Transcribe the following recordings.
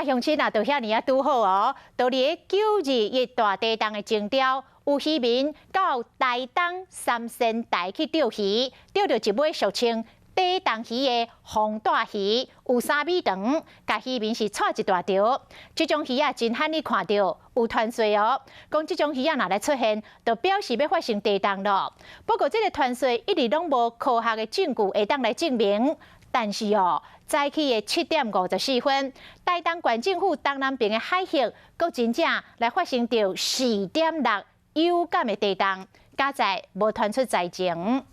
乡亲啊，到遐尼啊拄好哦，到伫921大地洞的前调，有渔民到台东三仙台去钓鱼，钓到一尾俗称地洞鱼的红带鱼，有3米长，甲渔民是带一大条。这种鱼啊，真罕你看到，有传说哦，讲这种鱼啊，若来出现，就表示要发生地洞咯。不过这个传说一直拢无科学的证据会当来证明。但是哦，早起的7点54分，台东县政府东南边的海域，阁真正来发生着4.6有感的地洞，加在无传出灾情。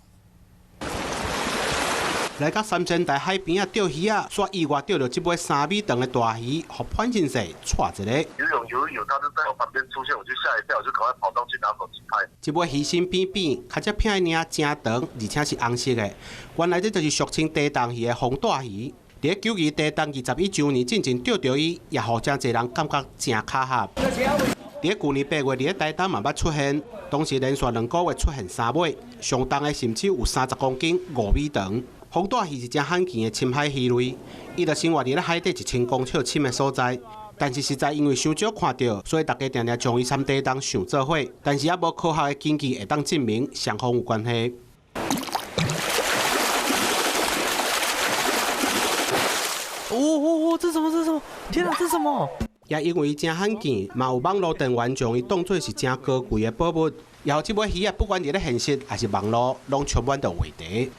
来到三仙台海边啊钓鱼啊，煞意外钓到这尾3米长的大鱼，互潘先生带一个。游泳，他就在我旁边出现，我就吓一跳，我就赶快跑上去拿手机拍。这尾鱼身扁扁，较只片的领真长，而且是红色的。原来这就是俗称地洞鱼的红带鱼。伫921地洞21周年进前钓到伊，也互真侪人感觉真巧合。伫去年8月，伫台东嘛捌出现，当时连续2个月出现3尾，上重的甚至有30公斤，5米长。红带鱼是只罕见的深海鱼类，伊就生活伫咧海底1000公尺深的所在。但是实在因为伤少看到，所以大家常常将伊参地洞想做伙，但是也无科学的根据会当证明双方有关系。这是什么？这是什么？天哪，这是什么？也因为伊真罕见，嘛有网络店员将伊当作是真高贵的宝物。然后这尾鱼啊，不管伫咧现实还是网络，拢充满着话题。